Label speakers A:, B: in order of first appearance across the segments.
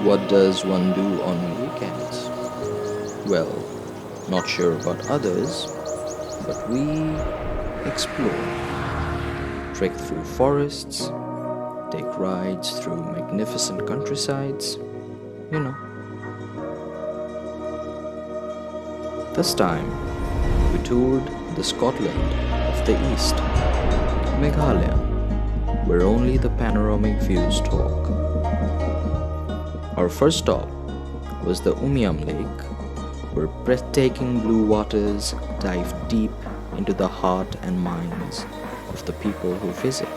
A: What does one do on weekends? Well, not sure about others, but we explore, trek through forests, take rides through magnificent countrysides, you know. This time, we toured the Scotland of the East, Meghalaya, where only the panoramic views talk. Our first stop was the Umiam Lake, where breathtaking blue waters dive deep into the heart and minds of the people who visit.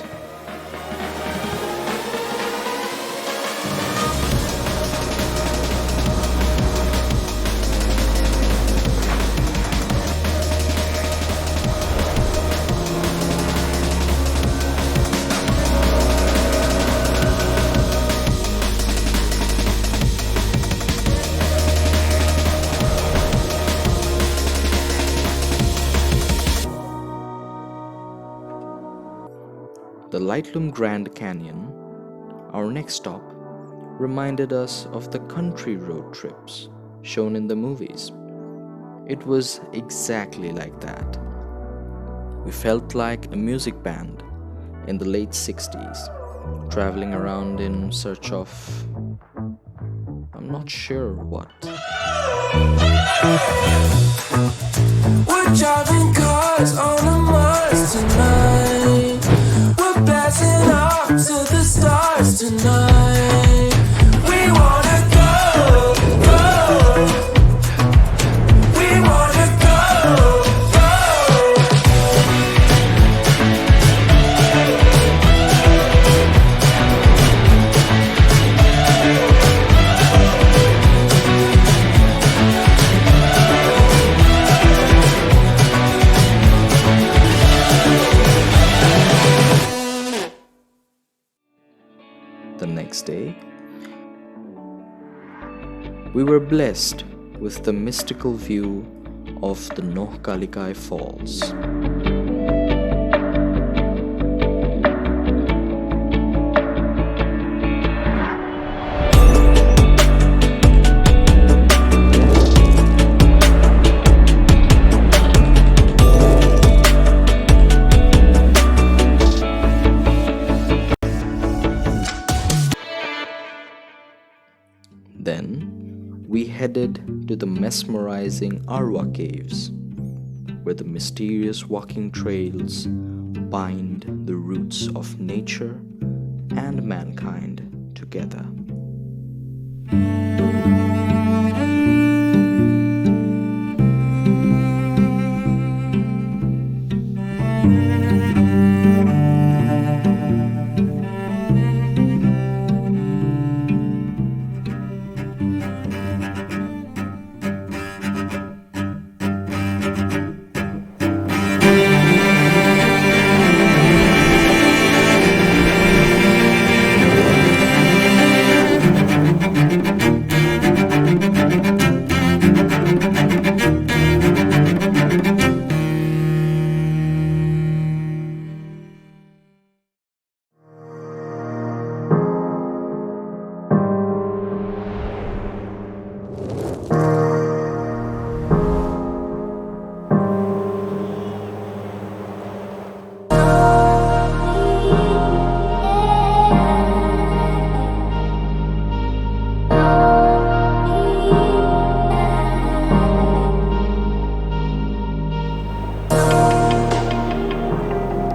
A: The Laitlum Grand Canyon, our next stop, reminded us of the country road trips shown in the movies. It was exactly like that. We felt like a music band in the late 60s, traveling around in search of I'm not sure what.
B: We're driving cars on a Mars tonight. We're blasting off to the stars tonight. We wanna go, go. We wanna go, go.
A: The next day, we were blessed with the mystical view of the Nohkalikai Falls. Then we headed to the mesmerizing Arwa caves, where the mysterious walking trails bind the roots of nature and mankind together.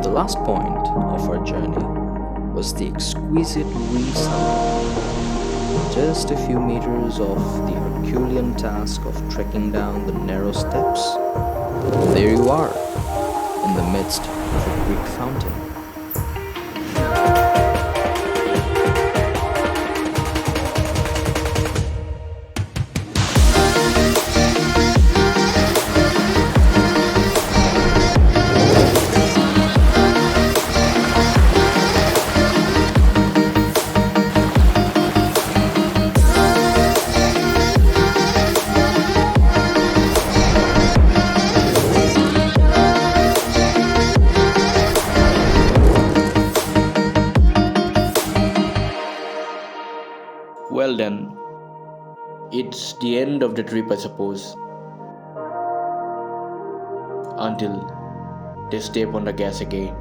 A: The last point of our journey was the exquisite Sawdong, just a few meters off the Herculean task of trekking down the narrow steps. And there you are, in the midst of a Greek fountain.
C: Well then, It's the end of the trip, I suppose. Until they step on the gas again.